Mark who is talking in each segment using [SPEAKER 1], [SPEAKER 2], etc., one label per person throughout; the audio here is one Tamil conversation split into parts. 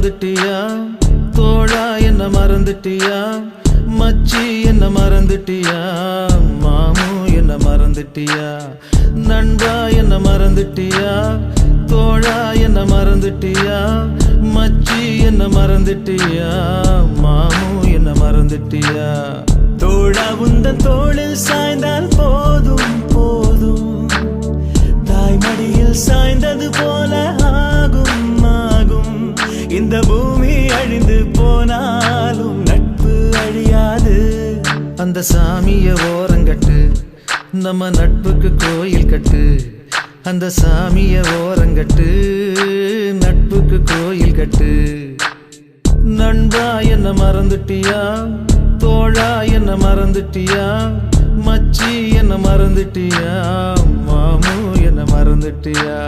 [SPEAKER 1] மறந்துட்டியா தோழா என்ன மறந்துட்டியா மச்சி என்ன மறந்துட்டியா மாமு என்ன மறந்துட்டியா நண்பா என்ன மறந்துட்டியா தோழா என்ன மறந்துட்டியா மச்சி என்ன மறந்துட்டியா மாமு என்ன மறந்துட்டியா
[SPEAKER 2] தோழா உந்தன் தோளில் சாய்ந்தால் போதும் போதும் தாய்மடியில் சாய்ந்தது போல ஆகும் ஆகும் இந்த பூமி அழிந்து போனாலும் நட்பு அழியாது
[SPEAKER 1] அந்த சாமிய ஓரங்கட்டு நம்ம நட்புக்கு கோயில் கட்டு அந்த சாமிய ஓரங்கட்டு நட்புக்கு கோயில் கட்டு நண்பா என்ன மறந்துட்டியா தோழா என்ன மறந்துட்டியா மச்சி என்ன மறந்துட்டியா மாமு என்ன மறந்துட்டியா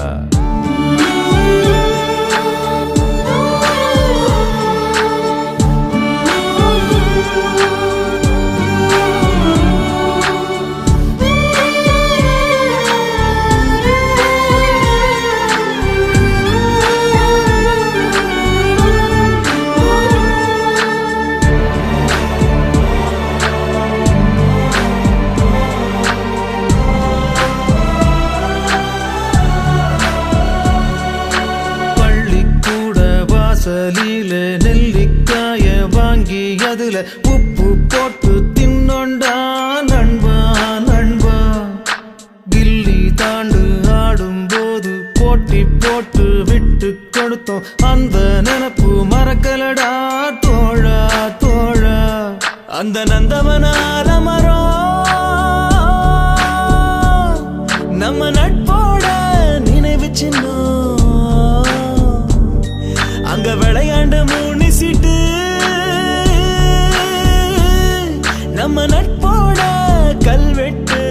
[SPEAKER 1] வாசலில நெல்லிக்காய வாங்கி அதுல உப்பு போட்டு தின்னொண்டா நண்பா நண்பா கில்லி தாண்டு ஆடும் போது போட்டி போட்டு விட்டு கொடுத்தோம் அந்த நினப்பு மறக்கலடா தோழா தோழா
[SPEAKER 2] அந்த நந்தவனார மரம் நம்ம நட்போட நினைவு சின்னம் அங்க விளையாண்ட மூணு சீட்டு நம்ம நட்போட கல்வெட்டு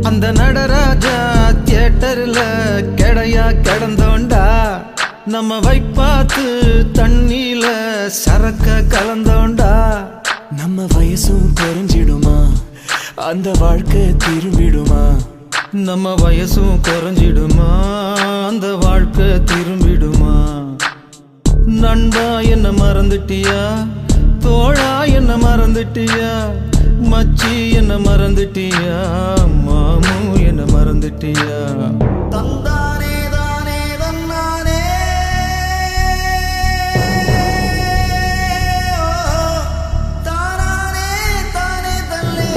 [SPEAKER 1] அந்த நடராஜா தியேட்டர்ல கெடையா கிடந்தோண்டா நம்ம வைப்பாத்து தண்ணியில சரக்க கலந்தோண்டா
[SPEAKER 2] நம்ம வயசும் குறைஞ்சிடுமா அந்த வாழ்க்கை திரும்பிடுமா
[SPEAKER 1] நம்ம வயசும் குறைஞ்சிடுமா அந்த வாழ்க்கை திரும்பிடுமா நண்பா என்ன மறந்துட்டியா தோழா என்ன மறந்துட்டியா மச்சி என்ன மறந்துட்டியா மாமு என்ன மறந்துட்டியா தந்தானே தானே தன்னானே தானானே தானே தல்லே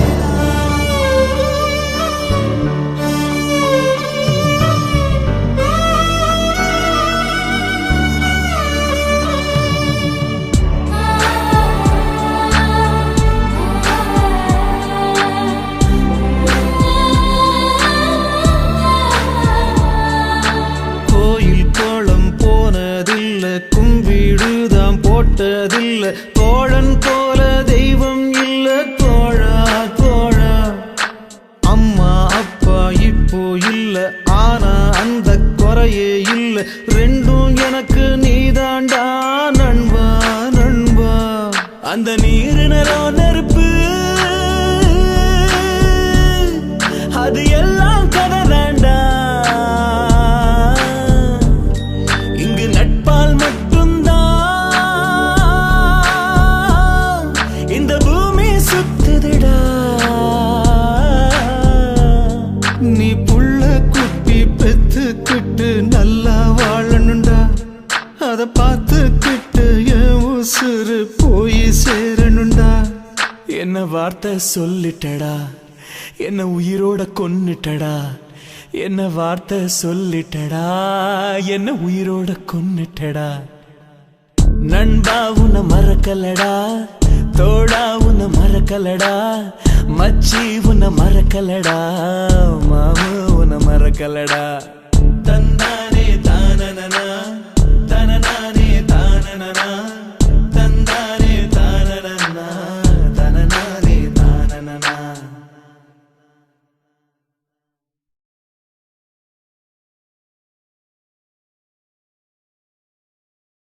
[SPEAKER 1] கும்பிடுதாம் போட்டதில்ல தோழன் போல தெய்வம் இல்ல தோழா தோழா அம்மா அப்பா இப்போ இல்ல ஆனா அந்த குறையே இல்ல ரெண்டும் எனக்கு நீதாண்டா நண்பா நண்பா
[SPEAKER 2] அந்த நீரு நிலம் நெருப்பு அது எல்லாம் கதை தாண்டா இங்கு நட்பால் மட்டும்தான் இந்த பூமி சுத்துதுடா
[SPEAKER 1] நீ புள்ள குட்டி பெத்துக்கிட்டு நல்லா வாழணுண்டா அத பார்த்துக்கிட்டு என் உசுறு போய் சேரணுண்டா
[SPEAKER 2] என்ன வார்த்தை சொல்லிட்டடா என்ன உயிரோட கொன்னுட்டடா என்ன வார்த்தை சொல்லிட்டடா என்ன உயிரோட கொன்னுட்டடா நண்பா உன்னை மறக்கலடா தோழா உன்னை மறக்கலடா மச்சி உன்னை மறக்கலடா மாமு உன்னை மறக்கலடா தந்தா